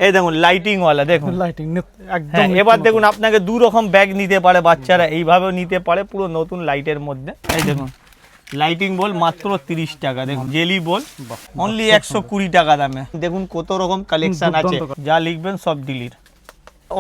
এই দেখুন লাইটিং ওয়ালা, দেখুন লাইটিং একদম। হ্যাঁ, এবার দেখুন আপনাকে দু রকম ব্যাগ নিতে পারে বাচ্চারা, এইভাবেও নিতে পারে পুরো নতুন লাইটের মধ্যে। এই দেখুন লাইটিং বল মাত্র 30 টাকা, দেখুন জেলি বল অনলি 120 টাকা দামে। দেখুন কত রকম কালেকশন আছে, যা লিখবেন সব delete.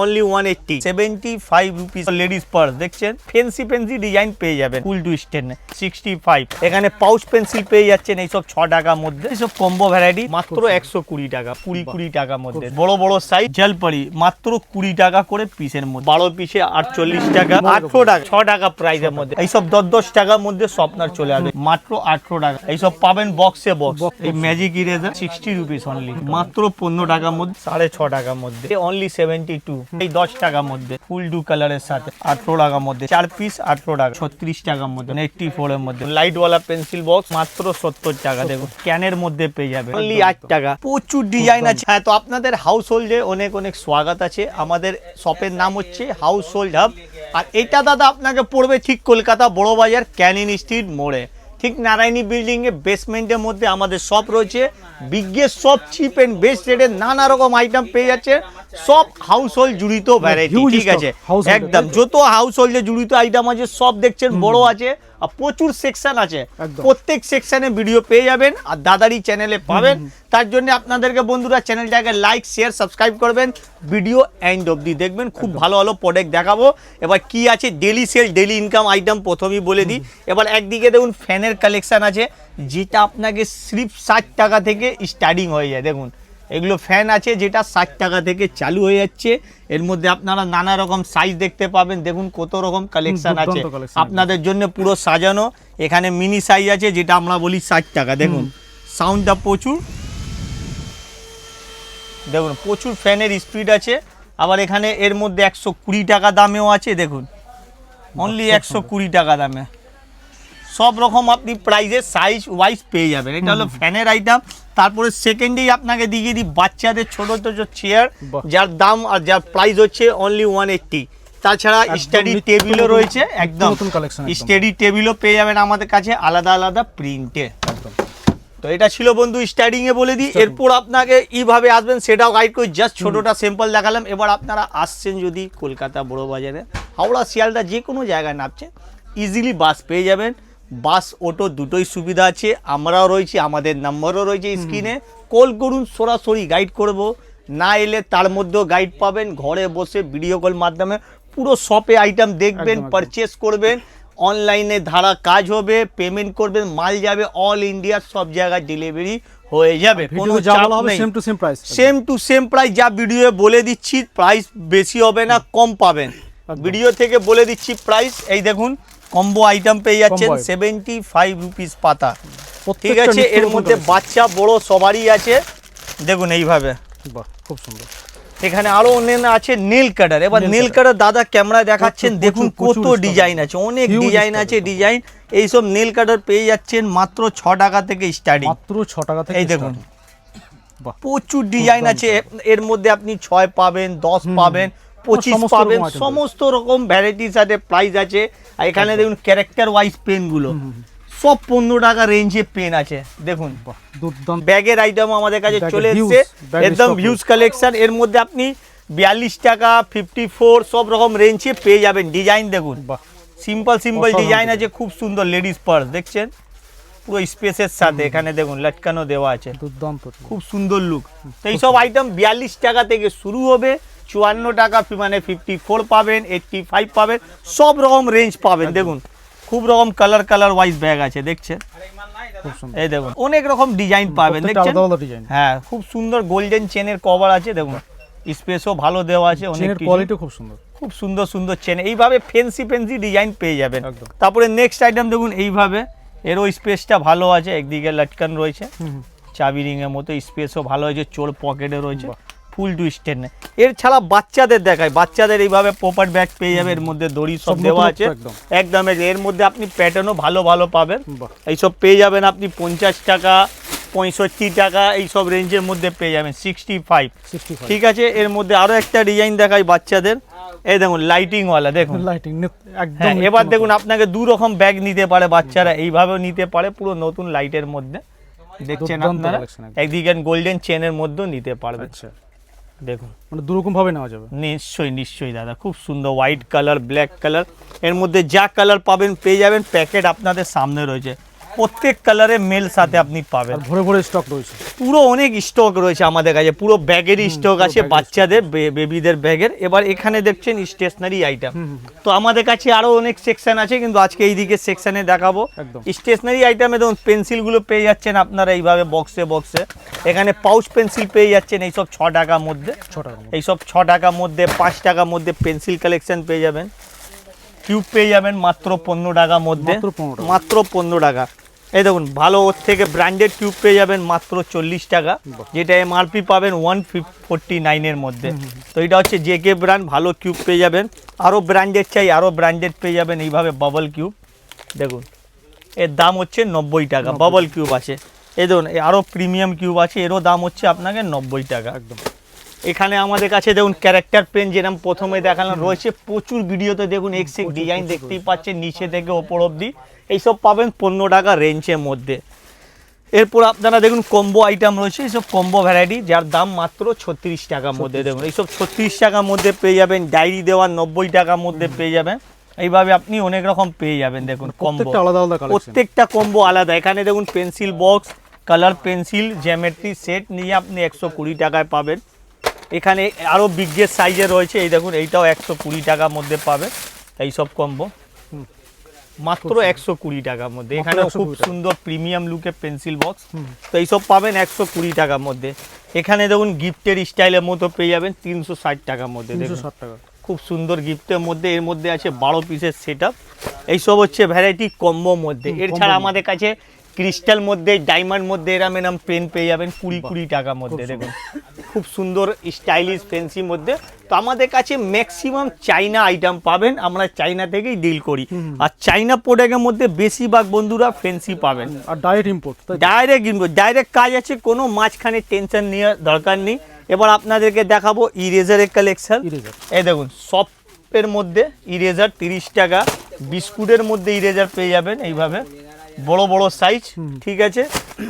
Only 180, 75 rupees ladies purse দেখছেন, ফেন্সি ফেন্সি ডিজাইন পেয়ে যাবেন ফুল টুইস্টের 65। এখানে পাউচ পেন্সিল পেয়ে যাচ্ছেন এইসব 6 টাকার মধ্যে। এইসব কম্বো ভ্যারাইটি মাত্র 120 টাকা, 20 টাকার মধ্যে। বড় বড় সাইজ জলপরি মাত্র 20 টাকা করে পিসের মধ্যে, 12 পিসে 48 টাকা, 18 টাকা, 6 টাকা প্রাইসের মধ্যে। এইসব 10 টাকার মধ্যে স্বপ্নার চলে আসবে মাত্র 18 টাকা। এইসব পাবেন বক্সে বক্স। এই ম্যাজিক ইরেজার 60 রুপিস অনলি, মাত্র 15 টাকার মধ্যে, 6.5 টাকার মধ্যে। অনলি 72, এই 10 টাকার মধ্যে ফুল ডু কালারের সাথে 18 টাকার মধ্যে, 4 পিস 18 টাকা, 36 টাকার মধ্যে, 84 এর মধ্যে। লাইট ওয়ালা পেন্সিল বক্স মাত্র 70 টাকা, দেখুন ক্যানের মধ্যে পেয়ে যাবে অনলি 8 টাকা। প্রচুর ডিজাইন আছে। হ্যাঁ, তো আপনাদের হাউস হোল্ডে অনেক অনেক স্বাগত আছে। আমাদের শপের নাম হচ্ছে হাউস হোল্ড হাব। আর এটা দাদা আপনাকে পড়বে ঠিক কলকাতা বড় বাজার ক্যানিং স্ট্রিট মোড়ে, ঠিক নারায়ণী বিল্ডিং এ বেসমেন্টের মধ্যে আমাদের শপ রয়েছে। Biggest shop, cheap and best রেটে নানা রকম আইটেম পেয়ে যাচ্ছে, সব হাউস হোল্ড জুড়িত ভ্যারাইটি। ঠিক আছে, একদম যত হাউস হোল্ডে জুড়িত আইটেম আছে সব দেখছেন, বড় আছে আর প্রচুর সেকশন আছে। প্রত্যেক সেকশনে ভিডিও পেয়ে যাবেন আর দাদারি চ্যানেলে পাবেন। তার জন্য আপনাদেরকে বন্ধুরা চ্যানেলটাকে লাইক শেয়ার সাবস্ক্রাইব করবেন, ভিডিও এন্ড অবধি দেখবেন। খুব ভালো ভালো প্রোডাক্ট দেখাবো। এবার কি আছে daily sale daily income item প্রথমেই বলে দিই। এবার একদিকে দেখুন ফ্যানের কালেকশন আছে, যেটা আপনাকে সির্ফ 60 টাকা থেকে স্টার্টিং হয়ে যায়। দেখুন এগুলো ফ্যান আছে যেটা 60 টাকা থেকে চালু হয়ে যাচ্ছে। এর মধ্যে আপনারা নানা রকম সাইজ দেখতে পাবেন। দেখুন কত রকম কালেকশন আছে আপনাদের জন্য পুরো সাজানো। এখানে মিনি সাইজ আছে যেটা আমরা বলি 60 টাকা। দেখুন সাউন্ডটা প্রচুর, দেখুন প্রচুর ফ্যানের স্পিড আছে। আবার এখানে এর মধ্যে 120 টাকা দামেও আছে, দেখুন অনলি 120 টাকা দামে। সব রকম আপনি প্রাইজে সাইজ ওয়াইজ পেয়ে যাবেন। এটা হলো ফ্যানের আইটেম। তারপরে সেকেন্ডেই আপনাকে দিয়ে দিই বাচ্চাদের ছোট ছোট চেয়ার, যার দাম আর যার প্রাইস হচ্ছে অনলি 180। তাছাড়া স্টাডি টেবিলও রয়েছে, একদম স্টাডি টেবিলও পেয়ে যাবেন আমাদের কাছে আলাদা আলাদা প্রিন্টে। তো এটা ছিল বন্ধু স্টার্টিং এ বলে দিই। এরপর আপনাকে এইভাবে আসবেন সেটাও গাইড করে, জাস্ট ছোটটা স্যাম্পল দেখালাম। এবার আপনারা আসছেন যদি কলকাতা বড় বাজারে, হাওড়া শিয়ালদা যে কোনো জায়গায় নামছেন, ইজিলি বাস পেয়ে যাবেন। বাস অটো দুটোই সুবিধা আছে, আমরাও রয়েছি, আমাদের নাম্বারও রয়েছে স্ক্রিনে। কল করুন, সরাসরি গাইড করব। না এলে তার মধ্যেও গাইড পাবেন। ঘরে বসে ভিডিও কল মাধ্যমে পুরো শপে আইটেম দেখবেন, পারচেস করবেন। অনলাইনে ধারা কাজ হবে, পেমেন্ট করবেন, মাল যাবে অল ইন্ডিয়া, সব জায়গায় ডেলিভারি হয়ে যাবে। কোনো চাপ নেই, সেম টু সেম প্রাইস। যা ভিডিওয়ে বলে দিচ্ছি, প্রাইস বেশি হবে না, কম পাবেন। ভিডিও থেকে বলে দিচ্ছি প্রাইস। এই দেখুন কম্বো আইটেম পেয়ে যাচ্ছেন 75 রুপিস পাতা। ঠিক আছে, এর মধ্যে বাচ্চা বড় সবারই আছে। দেখুন এইভাবে খুব সুন্দর। এখানে আরো অন্যান্য আছে নীল কাটার। এবার নীল কাটার দাদা ক্যামেরায় দেখাচ্ছেন, দেখুন কত ডিজাইন আছে, অনেক ডিজাইন আছে। ডিজাইন এইসব নীল কাটার পেয়ে যাচ্ছেন মাত্র 6 টাকা থেকে স্টার্টিং, মাত্র 6 টাকা থেকে। এই দেখুন প্রচুর ডিজাইন আছে। এর মধ্যে আপনি 6 পাবেন, 10 পাবেন, 25 পাবেন, সমস্ত রকম ভ্যারাইটির সাথে প্রাইস আছে। আর এখানে দেখুন ক্যারেক্টার ওয়াইজ পেনগুলো সব 15 টাকা রেঞ্জে পেন আছে। দেখুন ব্যাগের আইটেম আমাদের কাছে চলে এসছে, একদম হিউজ কালেকশন। এর মধ্যে আপনি 42 টাকা, 54 সব রকম রেঞ্জে পেয়ে যাবেন। ডিজাইন দেখুন সিম্পল সিম্পল ডিজাইন আছে, খুব সুন্দর লেডিস পার্স দেখছেন পুরো স্পেসের সাথে। এখানে দেখুন লটকানো দেওয়া আছে, খুব সুন্দর লুক। তো এইসব আইটেম 42 টাকা থেকে শুরু হবে, 54 টাকা মানে 54 পাবেন, 85 পাবেন, সব রকম রেঞ্জ পাবেন। দেখুন খুব রকম কালার ওয়াইজ ব্যাগ আছে দেখছেন। এই দেখুন অনেক রকম ডিজাইন পাবেন দেখছেন। হ্যাঁ, খুব সুন্দর গোল্ডেন চেনের কভার আছে। দেখুন স্পেসও ভালো দেওয়া আছে, অনেক কোয়ালিটি খুব সুন্দর, খুব সুন্দর সুন্দর চেন। এইভাবে ফেন্সি ফেন্সি ডিজাইন পেয়ে যাবেন। তারপরে নেক্সট আইটেম দেখুন এইভাবে, এরও স্পেসটা ভালো আছে, একদিকে লটকান রয়েছে চাবি রিং এর মতো, স্পেসও ভালো আছে, চোর পকেটে রয়েছে, ফুল টুইস্টেড নেই। এর ছাড়া বাচ্চাদের দেখায়, বাচ্চাদের এইভাবে পকেট ব্যাগ পেয়ে যাবে, এর মধ্যে দড়ি সব দেওয়া আছে একদম। এর মধ্যে আপনি প্যাটার্নও ভালো ভালো পাবেন। এইসব পেয়ে যাবেন আপনি 50 টাকা, 65 টাকা, এইসব রেঞ্জের মধ্যে পেয়ে যাবেন। 65। ঠিক আছে, এর মধ্যে আরো একটা ডিজাইন দেখাই বাচ্চাদের। এই দেখুন লাইটিং ওয়ালা, দেখুন লাইটিং একদম। এবার দেখুন আপনাকে দু রকম ব্যাগ নিতে পারে বাচ্চারা, এইভাবেও নিতে পারে পুরো নতুন লাইটের মধ্যে দেখছেন আপনারা। একদিকে গোল্ডেন চেনের মধ্যেও নিতে পারবেন। দেখুন মানে দুরকম ভাবে নেওয়া যাবে। নিশ্চয়ই নিশ্চয়ই দাদা, খুব সুন্দর হোয়াইট কালার, ব্ল্যাক কালার, এর মধ্যে যা কালার পাবেন পেয়ে যাবেন। প্যাকেট আপনাদের সামনে রয়েছে, প্রত্যেক কালারে মেল সাথে আপনি পাবেন। আর ভরে ভরে স্টক রয়েছে, পুরো অনেক স্টক রয়েছে আমাদের কাছে, পুরো ব্যাগেরই স্টক আছে, বাচ্চাদের বেবিদের ব্যাগের। এবার এখানে দেখছেন স্টেশনারি আইটেম, তো আমাদের কাছে আরো অনেক সেকশন আছে, কিন্তু আজকে এইদিকে সেকশনে দেখাবো। একদম। স্টেশনারি আইটেমে দেখুন পেন্সিলগুলো পেয়ে যাচ্ছেন আপনারা এইভাবে বক্সে বক্সে। এখানে পাউচ পেন্সিল পেয়ে যাচ্ছেন এইসব 6 টাকার মধ্যে, 6 টাকা। এইসব 6 টাকার মধ্যে, 5 টাকার মধ্যে পেন্সিল কালেকশন পেয়ে যাবেন। কিউব পেয়ে যাবেন মাত্র 15 টাকার মধ্যে, মাত্র 15 টাকা। মাত্র 15 টাকা। এই দেখুন ভালো ওর থেকে ব্র্যান্ডেড কিউব পেয়ে যাবেন মাত্র 40 টাকা, যেটা এমআরপি পাবেন 149 এর মধ্যে। তো এটা হচ্ছে জেকে ব্র্যান্ড, ভালো কিউব পেয়ে যাবেন। আরও ব্র্যান্ডেড চাই, আরও ব্র্যান্ডেড পেয়ে যাবেন এইভাবে বাবল কিউব। দেখুন এর দাম হচ্ছে 90 টাকা, বাবল কিউব আছে। এই দেখুন আরও প্রিমিয়াম কিউব আছে, এরও দাম হচ্ছে আপনাকে 90 টাকা একদম। এখানে আমাদের কাছে দেখুন ক্যারেক্টার পেন, যেরকম প্রথমে দেখালাম, রয়েছে প্রচুর ভিডিওতে। দেখুন এক্স ডিজাইন দেখতেই পাচ্ছেন, নিচে থেকে ওপর অবধি এইসব পাবেন 15 টাকা রেঞ্জের মধ্যে। এরপর আপনারা দেখুন কম্বো আইটেম রয়েছে, এইসব কম্বো ভ্যারাইটি, যার দাম মাত্র 36 টাকার মধ্যে। দেখুন এইসব 36 টাকার মধ্যে পেয়ে যাবেন। ডায়েরি দেওয়া 90 টাকার মধ্যে পেয়ে যাবেন। এইভাবে আপনি অনেক রকম পেয়ে যাবেন। দেখুন কম্বো, প্রত্যেকটা আলাদা আলাদা কালেকশন, প্রত্যেকটা কম্বো আলাদা। এখানে দেখুন pencil box, colour pencil, geometry set নিয়ে আপনি 120 টাকায় পাবেন। এখানে আরও বিগেস্ট সাইজে রয়েছে, এই দেখুন এইটাও 120 টাকার মধ্যে পাবেন। এইসব কম্বো মাত্র 120 টাকার মধ্যে। এখানে খুব সুন্দর প্রিমিয়াম লুকের পেন্সিল বক্স, তো এইসব পাবেন 120 টাকার মধ্যে। এখানে দেখুন গিফটের স্টাইলের মতো পেয়ে যাবেন 360 টাকার মধ্যে। 360 টাকা, খুব সুন্দর গিফটের মধ্যে। এর মধ্যে আছে 12 পিসের সেট আপ। এইসব হচ্ছে ভ্যারাইটি কম্বোর মধ্যে। এছাড়া আমাদের কাছে ক্রিস্টাল মধ্যে, ডায়মন্ড মধ্যে এরম পেন পেয়ে যাবেন 20 টাকার মধ্যে। দেখুন খুব সুন্দর স্টাইলিশ ফ্যান্সির মধ্যে। তো আমাদের কাছে ম্যাক্সিমাম চাইনা আইটেম পাবেন, আমরা চাইনা থেকেই ডিল করি। আর চাইনা প্রোডাক্টের মধ্যে বেশিরভাগ বন্ধুরা ফ্যান্সি পাবেন। আর ডাইরেক্ট ইম্পোর্ট, ডাইরেক্ট কাজ আছে, কোনো মাঝখানে টেনশন নেওয়ার দরকার নেই। এবার আপনাদেরকে দেখাবো ইরেজারের কালেকশন। এই দেখুন সফটের মধ্যে ইরেজার 30 টাকা, বিস্কুটের মধ্যে ইরেজার পেয়ে যাবেন এইভাবে বড় বড় সাইজ, ঠিক আছে।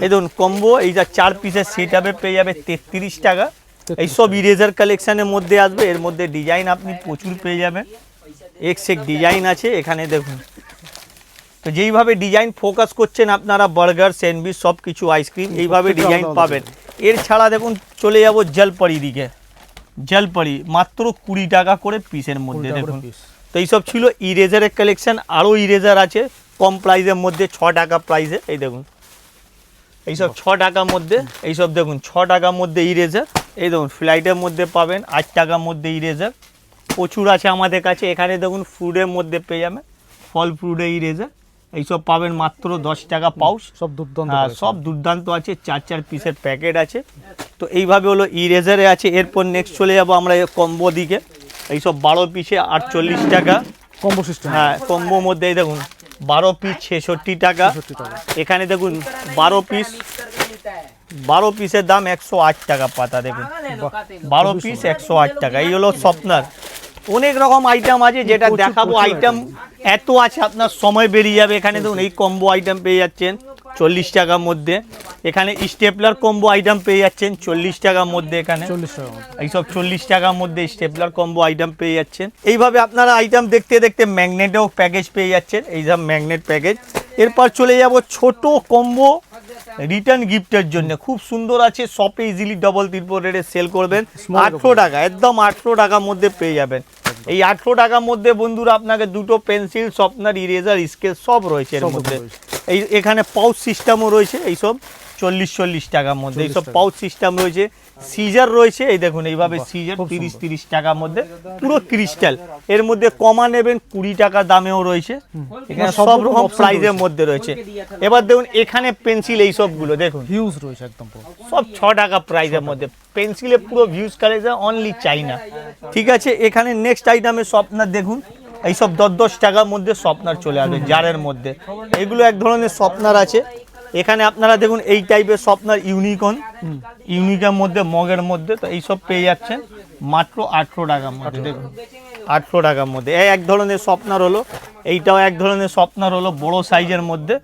এই দেখুন কম্বো, এইটা 4 পিসের সেট আপে পেয়ে যাবে 33 টাকা। এইসব ইরেজার কালেকশনের মধ্যে আসবে। এর মধ্যে ডিজাইন আপনি প্রচুর পেয়ে যাবেন, এক ডিজাইন আছে এখানে দেখুন। তো যেইভাবে ডিজাইন ফোকাস করছেন আপনারা, বার্গার, স্যান্ডউইচ, সব কিছু, আইসক্রিম, এইভাবে ডিজাইন পাবেন। এর ছাড়া দেখুন চলে যাব জলপরি দিকে। জলপরি মাত্র 20 টাকা করে পিসের মধ্যে। দেখুন তো এইসব ছিল ইরেজারের কালেকশন। আরও ইরেজার আছে কম প্রাইসের মধ্যে, 6 টাকা প্রাইসে। এই দেখুন এইসব 6 টাকার মধ্যে, এইসব দেখুন 6 টাকার মধ্যে ইরেজার। এই দেখুন ফ্লাইটের মধ্যে পাবেন 8 টাকার মধ্যে ইরেজার, প্রচুর আছে আমাদের কাছে। এখানে দেখুন ফ্রুটের মধ্যে পেয়ে যাবেন, ফল ফ্রুটের ইরেজার, এইসব পাবেন মাত্র 10 টাকা পাউচ। সব দুর্দান্ত, সব দুর্দান্ত আছে, 4 পিসের প্যাকেট আছে। তো এইভাবে হলো ইরেজারে আছে। এরপর নেক্সট চলে যাবো আমরা কম্বো দিকে। এইসব 12 পিসে 48 টাকা কম্বো সিস্টেম। হ্যাঁ কম্বোর মধ্যে এই দেখুন 12 পিস 66 টাকা। এখানে দেখুন 12 পিসের দাম 108 টাকা পাতা। দেখুন 12 পিস 108 টাকা। এই হলো স্বপ্নার। অনেক রকম আইটেম আছে, যেটা দেখাবো আইটেম এত আছে আপনার সময় বেরিয়ে যাবে। এখানে দেখুন এই কম্বো আইটেম পেয়ে যাচ্ছেন 40 টাকার মধ্যে। এখানে স্টেপলার কম্বো আইটেম পেয়ে যাচ্ছেন 40 টাকার মধ্যে। এখানে 40 টাকা, এইসব 40 টাকার মধ্যে স্টেপলার কম্বো আইটেম পেয়ে যাচ্ছেন। এইভাবে আপনারা আইটেম দেখতে দেখতে ম্যাগনেটও প্যাকেজ পেয়ে যাচ্ছেন, এইসব ম্যাগনেট প্যাকেজ। এরপর চলে যাব ছোট কম্বো রিটার্ন গিফটের জন্য, খুব সুন্দর আছে। শপে ইজিলি ডবল ত্রিপল রেটে সেল করবেন। 18 টাকা, একদম 18 টাকার মধ্যে পেয়ে যাবেন। এই 18 টাকার মধ্যে বন্ধুরা আপনাকে দুটো পেন্সিল, শর্পনার, ইরেজার, স্কেল সব রয়েছে এর মধ্যে। এই এখানে পাউচ সিস্টেমও রয়েছে, এইসব 40 টাকার মধ্যে এইসব পাউচ সিস্টেম রয়েছে। সিজার রয়েছে, এই দেখুন এইভাবে সিজার 30 টাকার মধ্যে, পুরো ক্রিস্টাল। এর মধ্যে কমা নেবেন 20 টাকা দামেও রয়েছে। এখানে সব রকম প্রাইজের মধ্যে রয়েছে। এবার দেখুন এখানে পেন্সিল, এই সবগুলো দেখুন হিউজ রয়েছে একদম, সব 6 টাকা প্রাইজের মধ্যে। পেন্সিলে পুরো ভিউজ কালেকশন, অনলি চাইনা, ঠিক আছে। এখানে নেক্সট আইটেমে স্বপ্নার দেখুন, এইসব 10 টাকার মধ্যে স্বপ্নার চলে আসবে জারের মধ্যে। এগুলো এক ধরনের স্বপ্নার আছে। এখানে আপনারা দেখুন এই টাইপের স্বপ্নার ইউনিকের মধ্যে, মগের মধ্যে। তো এইসব পেয়ে যাচ্ছেন মাত্র 18 টাকার মধ্যে। দেখুন 18 টাকার মধ্যে। এক ধরনের স্বপ্নার হলো, এইটাও এক ধরনের স্বপ্নার হলো, বড় সাইজের মধ্যে।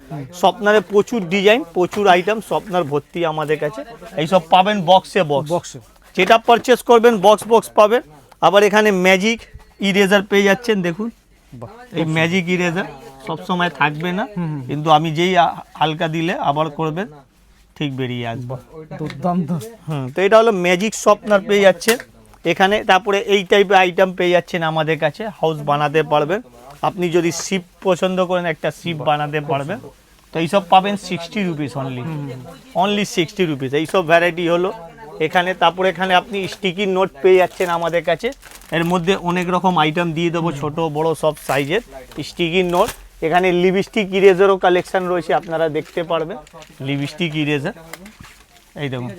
স্বপ্নারে প্রচুর ডিজাইন, প্রচুর আইটেম, স্বপ্নার ভর্তি আমাদের কাছে। এইসব পাবেন বক্সে বক্স। যেটা পারচেস করবেন বক্স পাবেন। আবার এখানে ম্যাজিক ইরেজার পেয়ে যাচ্ছেন, দেখুন বাহ, এই ম্যাজিক ইরেজার সব সময় থাকবে না, কিন্তু আমি যেই হালকা দিলে আবার করবেন ঠিক বেরিয়ে আসবে। দুর্দান্ত। তো এটা হলো ম্যাজিক শর্পনার পেয়ে যাচ্ছেন এখানে। তারপরে এই টাইপের আইটেম পেয়ে যাচ্ছেন আমাদের কাছে, হাউস বানাতে পারবেন। আপনি যদি শিপ পছন্দ করেন একটা শিপ বানাতে পারবেন। তো এইসব পাবেন 60 রুপিস অনলি 60 রুপিস, এইসব ভ্যারাইটি হলো এখানে। তারপরে এখানে আপনি স্টিকি নোট পেয়ে যাচ্ছেন আমাদের কাছে। এর মধ্যে অনেক রকম আইটেম দিয়ে দেবো, ছোট বড় সব সাইজের স্টিকি নোট। এখানে লিপস্টিক ইরেজারও কালেকশন রয়েছে, আপনারা দেখতে পারবেন লিপস্টিক ইরেজার। এই দেখুন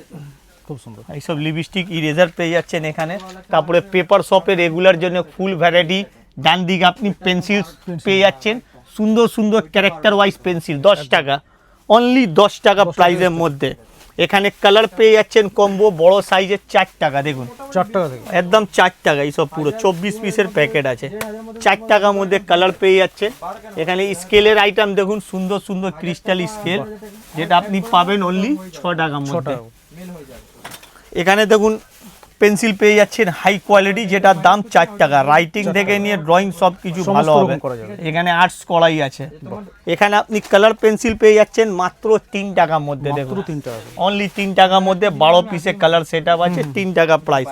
খুব সুন্দর। এইসব লিপস্টিক ইরেজার পেয়ে যাচ্ছেন এখানে। তারপরে পেপার শপে রেগুলার জন্য ফুল ভ্যারাইটি। ডান দিকে আপনি পেন্সিল পেয়ে যাচ্ছেন, সুন্দর সুন্দর ক্যারেক্টার ওয়াইজ পেন্সিল 10 টাকা, অনলি 10 টাকা প্রাইসের মধ্যে। এখানে কালার পেয়ে যাচ্ছেন কম্বো বড় সাইজের 4 টাকা, দেখুন 4 টাকা থেকে একদম 4 টাকা। এইসব পুরো 24 পিসের প্যাকেট আছে, 4 টাকার মধ্যে কালার পেয়ে যাচ্ছে। এখানে স্কেলের আইটেম দেখুন, সুন্দর সুন্দর ক্রিস্টাল স্কেল, যেটা আপনি পাবেন অনলি 6 টাকার 6 মধ্যে। টাকা। এখানে দেখুন পেন্সিল পেয়ে যাচ্ছেন হাই কোয়ালিটি, যেটার দাম 4 টাকা। রাইটিং থেকে নিয়ে ড্রয়িং সব কিছু ভালো সমস্ত হবে। রকম করা যাবে। এখানে আর্টস করাই আছে। এখানে আপনি কালার পেন্সিল পেয়ে যাচ্ছেন মাত্র 3 টাকার মধ্যে, দেখুন মাত্র 3 টাকা। অনলি 3 টাকার মধ্যে 12 পিসের কালার সেট আপ আছে, 3 টাকা প্রাইস।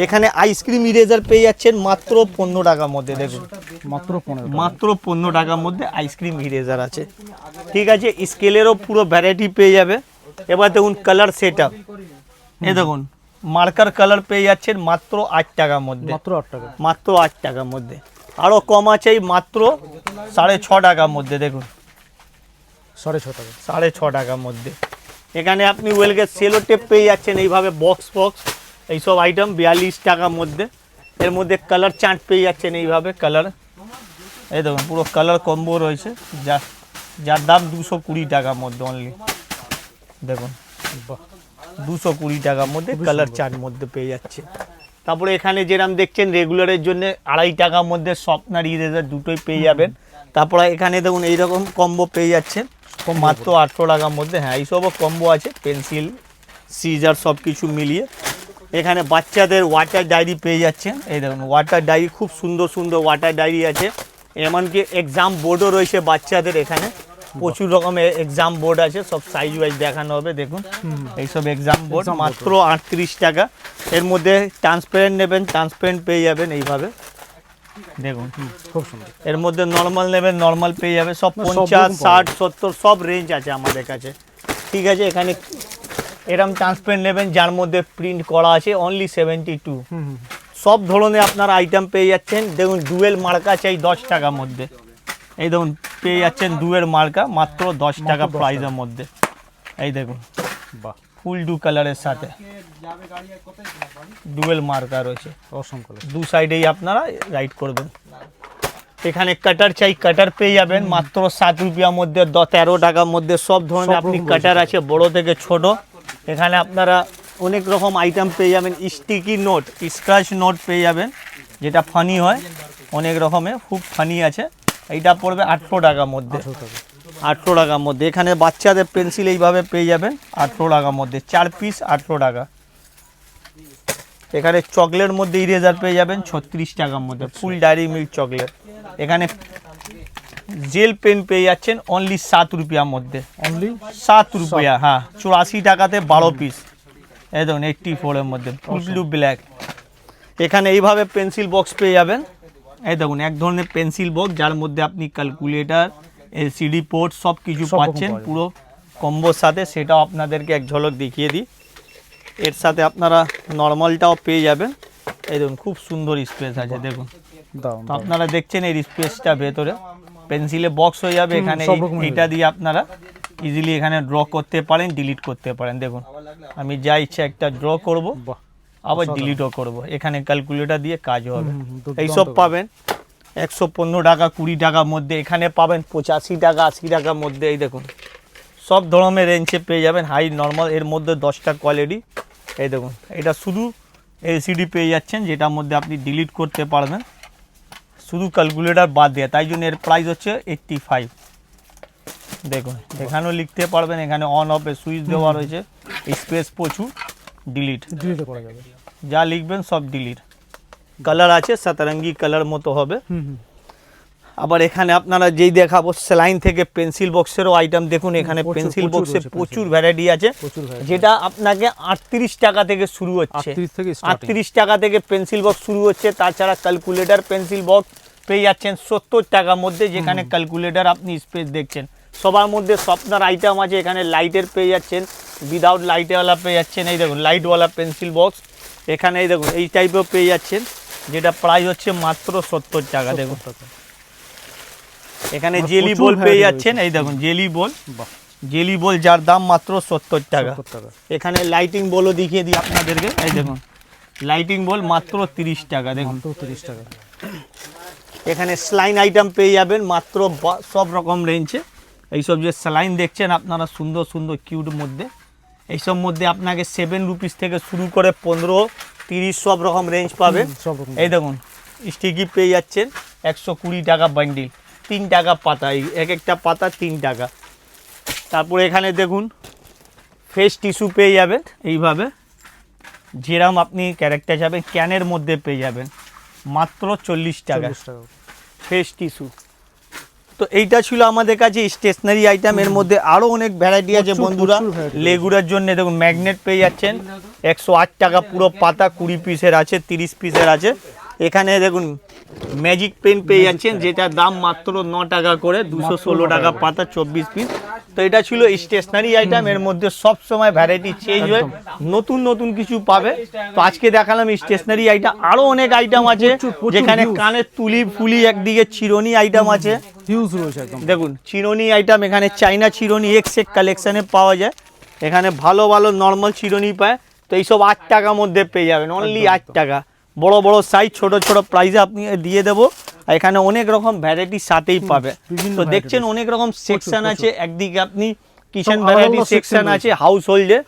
এখানে আইসক্রিম ইরেজার পেয়ে যাচ্ছেন মাত্র 15 টাকার মধ্যে, দেখুন মাত্র 15 টাকা। মাত্র 15 টাকার মধ্যে আইসক্রিম ইরেজার আছে। ঠিক আছে, স্কেলেরও পুরো ভ্যারাইটি পেয়ে যাবে। এবার দেখুন কালার সেট আপ, এই দেখুন মার্কার কালার পেয়ে যাচ্ছেন মাত্র 8 টাকার মধ্যে, মাত্র 8 টাকা। মাত্র 8 টাকার মধ্যে। আরও কম আছে এই মাত্র 6.5 টাকার মধ্যে, দেখুন 6.5 টাকা। 6.5 টাকার মধ্যে। এখানে আপনি ওয়েলগেট সেলো টেপ পেয়ে যাচ্ছেন এইভাবে বক্স এইসব আইটেম 42 টাকার মধ্যে। এর মধ্যে কালার চার্ট পেয়ে যাচ্ছেন এইভাবে কালার, এই দেখুন পুরো কালার কম্বো রয়েছে, যার দাম 220 টাকার মধ্যে অনলি, দেখুন বাহ, 220 টাকার মধ্যে কালার চার্ট মধ্যে পেয়ে যাচ্ছে। তারপরে এখানে যেরকম দেখছেন রেগুলারের জন্য 2.5 টাকার মধ্যে শর্পনার ইরেজার দুটোই পেয়ে যাবেন। তারপরে এখানে দেখুন এইরকম কম্বো পেয়ে যাচ্ছেন মাত্র 800 টাকার মধ্যে। হ্যাঁ, এইসবও কম্বো আছে, পেন্সিল সিজার সব কিছু মিলিয়ে। এখানে বাচ্চাদের ওয়াটার ডায়েরি পেয়ে যাচ্ছেন, এই দেখুন ওয়াটার ডায়েরি, খুব সুন্দর সুন্দর ওয়াটার ডায়েরি আছে। এমনকি এক্সাম বোর্ডও রয়েছে বাচ্চাদের, এখানে প্রচুর রকমের এক্সাম বোর্ড আছে, সব সাইজ ওয়াইজ দেখানো হবে। দেখুন এইসব এক্সাম বোর্ড মাত্র 38 টাকা। এর মধ্যে ট্রান্সপারেন্ট নেবেন, ট্রান্সপারেন্ট পেয়ে যাবেন এইভাবে, দেখুন খুব সুন্দর। এর মধ্যে নর্মাল নেবেন, নর্মাল পেয়ে যাবে। সব সব 50, রকম পাওয়া 60, 70 সব রেঞ্জ আছে আমাদের কাছে। ঠিক আছে, এখানে এরম ট্রান্সপারেন্ট নেবেন যার মধ্যে প্রিন্ট করা আছে, অনলি 72। সব ধরনের আপনার আইটেম পেয়ে যাচ্ছেন। দেখুন ডুয়েল মার্কা চাই 10 টাকার মধ্যে, এই দেখুন পেয়ে যাচ্ছেন ডুয়েল মার্কা মাত্র 10 টাকা প্রাইসের মধ্যে। এই দেখুন বাহ, ফুল ডু কালারের সাথে ডুয়েল মার্কা রয়েছে, অসম কালার। দু সাইডেই আপনারা রাইড করবেন। এখানে কাটার চাই, কাটার পেয়ে যাবেন মাত্র 7 রুপিয়ার মধ্যে, 13 টাকার মধ্যে। সব ধরনের সব আপনি রকম কাটার আছে, বড় থেকে ছোট। এখানে আপনারা অনেক রকম আইটেম পেয়ে যাবেন। স্টিকি নোট, স্ক্র্যাচ নোট পেয়ে যাবেন, যেটা ফানি হয়, অনেক রকমের খুব ফানি আছে। এইটা পড়বে 800 টাকার মধ্যে, 800 টাকার মধ্যে। এখানে বাচ্চাদের পেন্সিল এইভাবে পেয়ে যাবেন 800 টাকার মধ্যে, 4 পিস 800 টাকা। এখানে চকলেটের মধ্যে ইরেজার পেয়ে যাবেন 36 টাকার মধ্যে, ফুল ডায়েরি মিল্ক চকলেট। এখানে জেল পেন পেয়ে যাচ্ছেন অনলি 7 রুপিয়ার মধ্যে, অনলি 7 রুপিয়া। হ্যাঁ, 84 টাকাতে 12 পিস, এই দেখুন 84 এর মধ্যে ব্লু ব্ল্যাক। এখানে এইভাবে পেন্সিল বক্স পেয়ে যাবেন, এই দেখুন এক ধরনের পেন্সিল বক্স, যার মধ্যে আপনি ক্যালকুলেটর, এলসিডি পোর্ট সব কিছু সব রকম পাচ্ছেন পাওয়া যায়। পুরো কম্বোর সাথে। সেটাও আপনাদেরকে এক ঝলক দেখিয়ে দিই। এর সাথে আপনারা নর্মালটাও পেয়ে যাবেন। এই দেখুন খুব সুন্দর স্পেস আছে, দেখুন। দাও তো আপনারা দেখছেন এই স্পেসটা ভেতরে পেন্সিলে বক্স হয়ে যাবে। এখানে সব রকম এইটা দিয়ে আপনারা ইজিলি এখানে ড্র করতে পারেন, ডিলিট করতে পারেন। দেখুন আমি যা ইচ্ছা একটা ড্র করব, বাহ, আবার ডিলিটও করব। এখানে ক্যালকুলেটর দিয়ে কাজ হবে। দুর্দান্ত এইসব পাবেন 115 টাকা, 20 টাকার মধ্যে। এখানে পাবেন 85 টাকা, 80 টাকার মধ্যে। এই দেখুন সব ধরনের রেঞ্জে পেয়ে যাবেন, হাই নর্মাল। এর মধ্যে 10টা কোয়ালিটি। এই দেখুন এটা শুধু এলসিডি পেয়ে যাচ্ছেন, যেটার মধ্যে আপনি ডিলিট করতে পারবেন, শুধু ক্যালকুলেটর বাদ দেওয়া। তাই জন্য এর প্রাইস হচ্ছে 85। দেখুন এখানেও লিখতে পারবেন, এখানে অন অফ এর সুইচ দেওয়া রয়েছে, স্পেস প্রচুর, ডিলিট ডিলিট করা যাবে। যা লিখবেন সব ডিলিট। কালার আছে সাতরঙ্গি কালার মতো হবে। আবার এখানে আপনারা যেই দেখাবো স্যালাইন থেকে পেন্সিল বক্সেরও আইটেম দেখুন, এখানে পেন্সিল বক্সের প্রচুর ভ্যারাইটি আছে, যেটা আপনাকে 38 টাকা থেকে শুরু হচ্ছে। 38 টাকা থেকে পেন্সিল বক্স শুরু হচ্ছে। তাছাড়া ক্যালকুলেটর পেন্সিল বক্স পেয়ে যাচ্ছেন 70 টাকার মধ্যে, যেখানে ক্যালকুলেটর আপনি স্পেস দেখছেন। সবার মধ্যে স্বপ্নার আইটেম আছে, এখানে লাইটের পেয়ে যাচ্ছেন, উইদাউট লাইটওয়ালা পেয়ে যাচ্ছেন। এই দেখুন লাইটওয়ালা পেন্সিল বক্স, এখানে এই দেখুন এই টাইপের পেয়ে যাচ্ছেন, যেটা প্রাইস হচ্ছে মাত্র 70 টাকা। দেখুন এখানে জেলি বল পেয়ে যাচ্ছেন, এই দেখুন জেলি বল, জেলি বল যার দাম মাত্র 70 টাকা। এখানে লাইটিং বলও দেখিয়ে দিই আপনাদেরকে, এই দেখুন লাইটিং বল মাত্র 30 টাকা। দেখুন 30 টাকা। এখানে স্লাইন আইটেম পেয়ে যাবেন মাত্র সব রকম রেঞ্জে। এইসব যে স্লাইন দেখছেন আপনারা সুন্দর সুন্দর কিউট মধ্যে, এইসব মধ্যে আপনাকে 7 রুপিস থেকে শুরু করে 15, 30 সব রকম রেঞ্জ পাবেন। এই দেখুন স্টিকি পেয়ে যাচ্ছেন 120 টাকা বান্ডিল, 3 টাকা পাতা, এক একটা পাতা 3 টাকা। তারপরে এখানে দেখুন ফেস টিস্যু পেয়ে যাবেন, এইভাবে যেরকম আপনি ক্যারেক্টার যাবেন ক্যানের মধ্যে পেয়ে যাবেন মাত্র 40 টাকা ফেস টিস্যু। তো এইটা ছিল আমাদের কাছে স্টেশনারি আইটেম। এর মধ্যে আরও অনেক ভ্যারাইটি আছে বন্ধুরা। লেগুরার জন্য দেখুন ম্যাগনেট পেয়ে যাচ্ছেন 108 টাকা, পুরো পাতা 20 পিসের আছে, 30 পিসের আছে। এখানে দেখুন ম্যাজিক পেন পেয়ে যাচ্ছেন, যেটার দাম মাত্র 9 টাকা করে, 216 টাকা পাতা, 24 পিস। তো এটা ছিল স্টেশনারি আইটেম। এর মধ্যে সব সময় ভ্যারাইটি চেঞ্জ হয়, নতুন নতুন কিছু পাবে। তো আজকে দেখালাম স্টেশনারি আইটেম, আরও অনেক আইটেম আছে, যেখানে কানের তুলি ফুলি, একদিকে চিরুনি আইটেম আছে হিউজ রয়েছে একদম। দেখুন চিরুনি আইটেম, এখানে চাইনা চিরুনি এক্সেক কালেকশানে পাওয়া যায়। এখানে ভালো ভালো নর্মাল চিরুনি পায়। তো এইসব 8 টাকার মধ্যে পেয়ে যাবেন, অনলি 8 টাকা। বড় বড় সাইজ, ছোট ছোট প্রাইসে আপনি দিয়ে দেবো। এখানে অনেক রকম ভ্যারাইটি সাথেই পাবে। তো দেখছেন অনেক রকম সেকশন আছে, একদিকে আপনি কিচেন ভ্যারাইটি সেকশন আছে, হাউস হোল্ডে,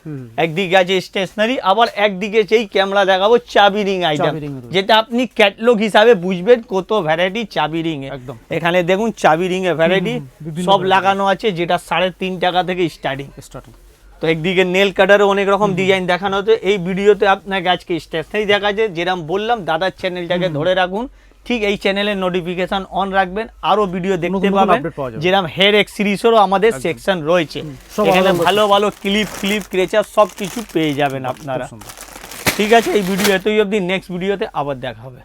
একদিকে আছে স্টেশনারি, আবার একদিকে যেই ক্যামেরা দেখাবো চাবি রিং আইটেম, যেটা আপনি ক্যাটলগ হিসাবে বুঝবেন কত ভ্যারাইটি চাবি রিং এ। এখানে দেখুন চাবি রিং এর ভ্যারাইটি সব লাগানো আছে, যেটা 3.5 টাকা থেকে স্টার্টিং। তো একদিকে নেল কাটারও অনেক রকম ডিজাইন দেখানো হতো। এই ভিডিওতে আপনাকে আজকে স্টেশনারি দেখাচ্ছে, যেরকম বললাম দাদার চ্যানেলটাকে ধরে রাখুন, ঠিক এই চ্যানেলের নোটিফিকেশন অন রাখবেন, আরো ভিডিও দেখতে পাবেন। যেরকম হেয়ার এক্সেসরিজেরও আমাদের সেকশন রয়েছে, এখানে ভালো ভালো ক্লিপ ক্রেচার সব কিছু পেয়ে যাবেন আপনারা। ঠিক আছে, এই ভিডিও এতই অবধি, নেক্সট ভিডিওতে আবার দেখা হবে।